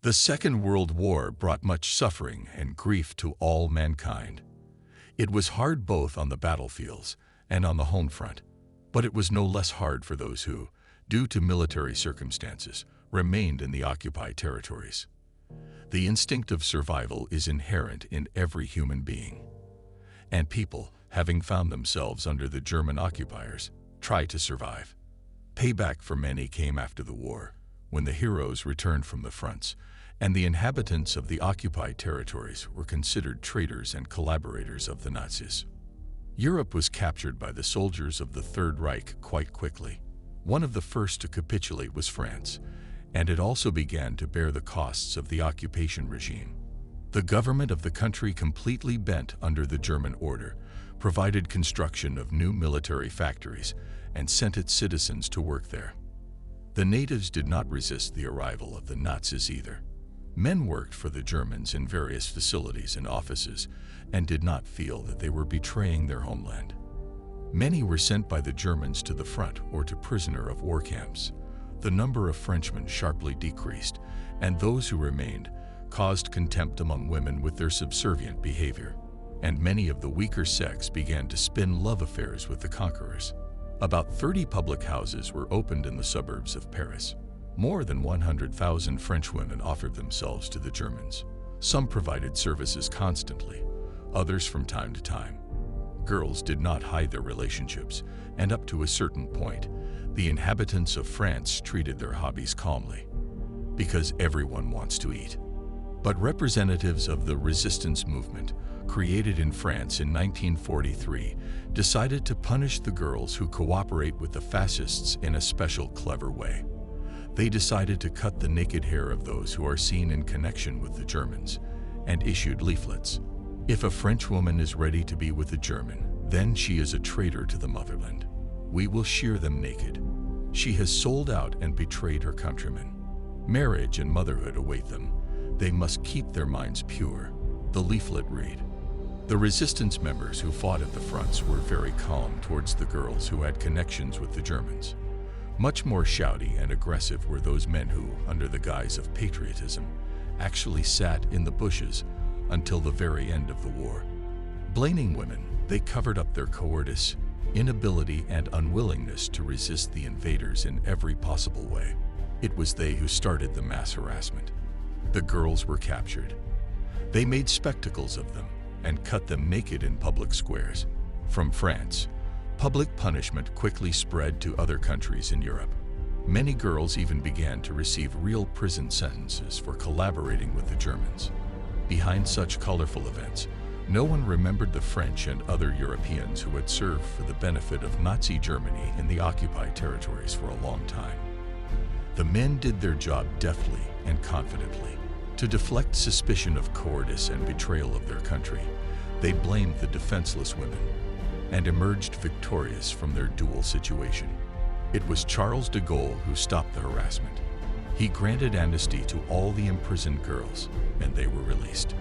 The Second World War brought much suffering and grief to all mankind. It was hard both on the battlefields and on the home front, but it was no less hard for those who, due to military circumstances, remained in the occupied territories. The instinct of survival is inherent in every human being, and people, having found themselves under the German occupiers, try to survive. Payback for many came after the war, when the heroes returned from the fronts, and the inhabitants of the occupied territories were considered traitors and collaborators of the Nazis. Europe was captured by the soldiers of the Third Reich quite quickly. One of the first to capitulate was France, and it also began to bear the costs of the occupation regime. The government of the country, completely bent under the German order, provided construction of new military factories and sent its citizens to work there. The natives did not resist the arrival of the Nazis either. Men worked for the Germans in various facilities and offices and did not feel that they were betraying their homeland. Many were sent by the Germans to the front or to prisoner of war camps. The number of Frenchmen sharply decreased, and those who remained caused contempt among women with their subservient behavior, and many of the weaker sex began to spin love affairs with the conquerors. About 30 public houses were opened in the suburbs of Paris. More than 100,000 French women offered themselves to the Germans. Some provided services constantly, others from time to time. Girls did not hide their relationships, and up to a certain point, the inhabitants of France treated their hobbies calmly, because everyone wants to eat. But representatives of the resistance movement, created in France in 1943, decided to punish the girls who cooperate with the fascists in a special clever way. They decided to cut the naked hair of those who are seen in connection with the Germans, and issued leaflets. If a French woman is ready to be with a German, then she is a traitor to the motherland. We will shear them naked. She has sold out and betrayed her countrymen. Marriage and motherhood await them. They must keep their minds pure. The leaflet read. The resistance members who fought at the fronts were very calm towards the girls who had connections with the Germans. Much more shouty and aggressive were those men who, under the guise of patriotism, actually sat in the bushes until the very end of the war. Blaming women, they covered up their cowardice, inability, and unwillingness to resist the invaders in every possible way. It was they who started the mass harassment. The girls were captured. They made spectacles of them and cut them naked in public squares. From France, public punishment quickly spread to other countries in Europe. Many girls even began to receive real prison sentences for collaborating with the Germans. Behind such colorful events, no one remembered the French and other Europeans who had served for the benefit of Nazi Germany in the occupied territories for a long time. The men did their job deftly and confidently. To deflect suspicion of cowardice and betrayal of their country, they blamed the defenseless women and emerged victorious from their dual situation. It was Charles de Gaulle who stopped the harassment. He granted amnesty to all the imprisoned girls, and they were released.